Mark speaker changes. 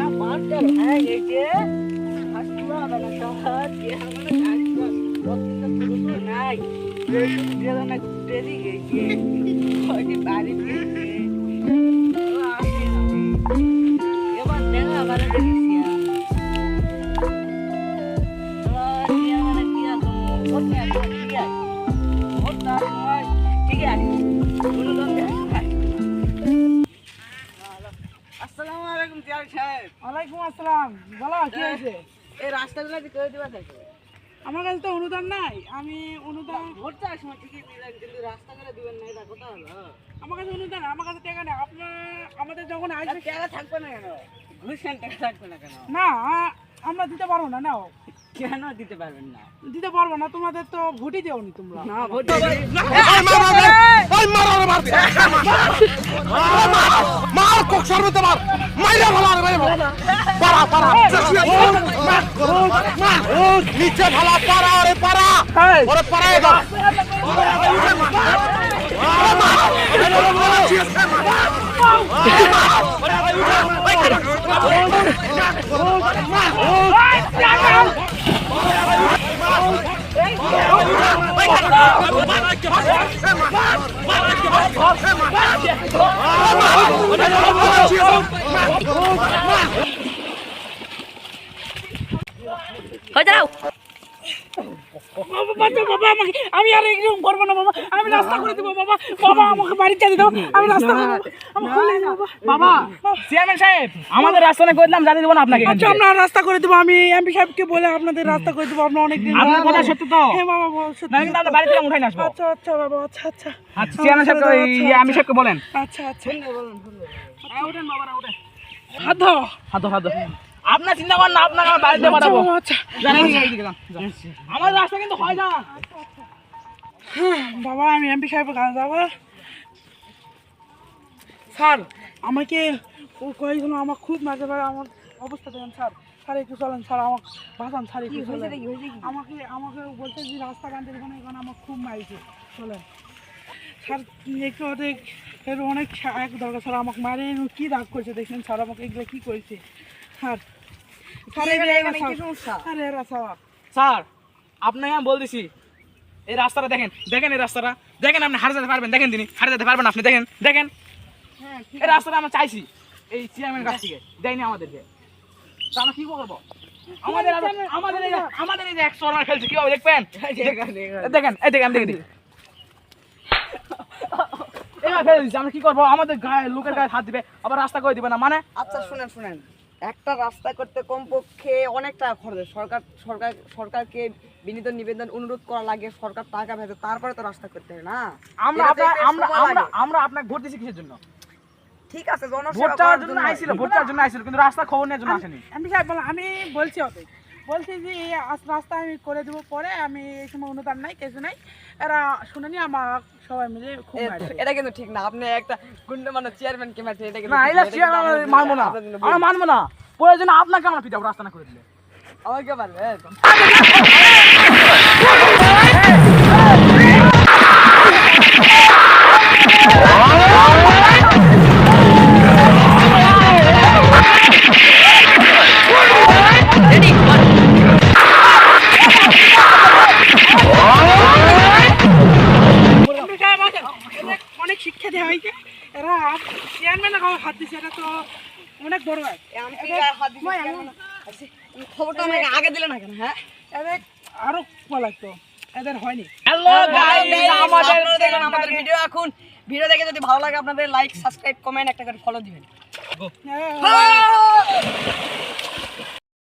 Speaker 1: না পাঁচটার হয়ে গেছে হাসপুরা বানা শহর যে আমাদের গাড়ি পছন্দ করতো নাই যেন দেরি গেছে ওই বাড়ি গেছে এবার দেখা আবার দেখছিয়া ঠিক আছে আসসালামু আলাইকুম চেয়ার সাহেব।
Speaker 2: ওয়ালাইকুম আসসালাম। বলো কি হয়েছে?
Speaker 1: এই রাস্তাগুলো করে দিবা থাকে
Speaker 2: আমার কাছে তো অনুদান নাই। আমি অনুদান
Speaker 1: ভোট চাওয়ার সময় ঠিকই দিলেন কিন্তু রাস্তাগুলো দিবেন না এটা কথা হলো
Speaker 2: আমার কাছে অনুদান আমার কাছে টাকা নেই। আপনার আমাদের যখন আসবে
Speaker 1: টাকা থাকবে না কেন ঘুষেন টাকা থাকবে না কেন
Speaker 2: না আমরা দিতে পারবো না। নাও
Speaker 1: কেন দিতে পারবেন না
Speaker 2: দিতে পারবো না। তোমাদের তো ভোটই দেওনি তোমরা।
Speaker 1: না ভোট
Speaker 3: মার কক সর্বতে মার মাইরা ভালো মাইরা পারা পারা নিচে ভালো পারা ওরে পারা ওরে পারা দাও
Speaker 2: বাবা আমাকে আমি আর এরকম করবো না বাবা। আমি রাস্তা করে দেবো বাবা। বাবা আমাকে বাড়িতে দিয়ে দাও। আমি রাস্তা করে দেবো।
Speaker 4: বাবা চেয়ারম্যান সাহেব আমাদের রাস্তা না করলাম জানিয়ে দেবো না আপনাকে
Speaker 2: আচ্ছা আপনার রাস্তা করে দেবো। আমি এমপি সাহেবকে বলে আপনাদের রাস্তা করে দেবো। আপনার অনেক দিন
Speaker 4: আপনার কথা সত্য তো
Speaker 2: হ্যাঁ বাবা সত্যি।
Speaker 4: না কিন্তু আমরা বাড়ি থেকে উঠাই না আসবো
Speaker 2: আচ্ছা আচ্ছা বাবা আচ্ছা আচ্ছা
Speaker 4: আচ্ছা চেয়ারম্যান সাহেব আমি সাহেবকে বলেন
Speaker 2: আচ্ছা আচ্ছা
Speaker 4: উঠেন বাবারা উঠেন
Speaker 2: হাত দাও
Speaker 4: হাত হাত আপনার চিন্তা করেন না আপনাকে আমার বাড়িতে পাঠাবো
Speaker 2: আচ্ছা
Speaker 4: জানেন আমার রাস্তা কিন্তু হয় না
Speaker 2: বাবা আমি এমপি সাহেবের কাছে যাবো। স্যার আমাকে ও কয়েকজন আমার খুব মাঝে মাঝে আমার অবস্থা দেখেন স্যার। স্যার একটু চলেন স্যার আমাকে বাঁচান স্যার একটু চলেন। আমাকে আমাকে বলছে যে রাস্তা বান্ধে এখানে এখানে আমার খুব মারিছে চলেন স্যার। একটু অনেক এর অনেক এক দরকার স্যার। আমাকে মারে কী রাগ করছে দেখছেন স্যার। আমাকে এগুলো কী করেছে স্যার? স্যার স্যার এরা স্যার
Speaker 4: স্যার আপনাকে আমি বলতেছি এই রাস্তাটা দেখেন দেখেন এই রাস্তাটা দেখেন আপনি হারে যেতে পারবেন দেখেন তিনি হারে যেতে পারবেন আপনি দেখেন দেখেন এই রাস্তাটা আমরা চাইছি এই চেয়ারম্যান কাছ থেকে দেয়নি আমাদেরকে তা আমরা কি করবো? আমাদের আমাদের এই যে 100 রান খেলছে কি হবে দেখবেন দেখেন এই দেখেন আমি দেখে দিই এবার ফেলে দিচ্ছি আমরা কি করবো? আমাদের গায়ে লোকের গায়ে হাত দিবে আবার রাস্তা করে দিবে না মানে
Speaker 1: আচ্ছা শুনেন একটা রাস্তা করতে কমপক্ষে অনেক টাকা খরচ হয়। সরকারকে বিনীত নিবেদন অনুরোধ করা লাগে, সরকার টাকা ভেবে তারপরে তো রাস্তা করতে হয় না।
Speaker 4: আমরা আমরা আপনাকে ভোট দিছি কিসের জন্য?
Speaker 1: ঠিক আছে
Speaker 4: ভোট চাওয়ার জন্য আইছিল ভোট চাওয়ার জন্য আইছিল কিন্তু রাস্তা খবর নেওয়ার জন্য আসেনি।
Speaker 2: এমপি সাহেব বলো আমি বলছি ওদের বলছি যে এই রাস্তা আমি করে দেবো পরে। আমি এই সময় অনুদান নাই কিছু নাই। এরা শুনেনি আমার সবাই মিলে খুব মারছে।
Speaker 1: এটা কিন্তু ঠিক না। আপনি একটা গুন্ডা মানে চেয়ারম্যান কে মারছে এটা কিন্তু
Speaker 4: না এটা চেয়ারম্যান মানবো না আমরা মানবো না প্রয়োজনে আপনাকে আমরা পিটাবো রাস্তা না করে দিলে
Speaker 1: আমাকে মারবে
Speaker 2: অনেক শিক্ষা দেওয়া হয়েছে। এরা চেয়ারম্যান হাত দিচ্ছে এটা তো অনেক বড় হয়।
Speaker 1: খবরটা আমাকে আগে দিলে না কেন? হ্যাঁ
Speaker 2: এদের আরো লাগতো এদের হয়নি।
Speaker 4: হ্যালো গাইস
Speaker 1: আমাদের ভিডিও এখন ভিডিও দেখে যদি ভালো লাগে আপনাদের লাইক সাবস্ক্রাইব কমেন্ট একটা করে ফলো দিবেন।
Speaker 2: হ্যাঁ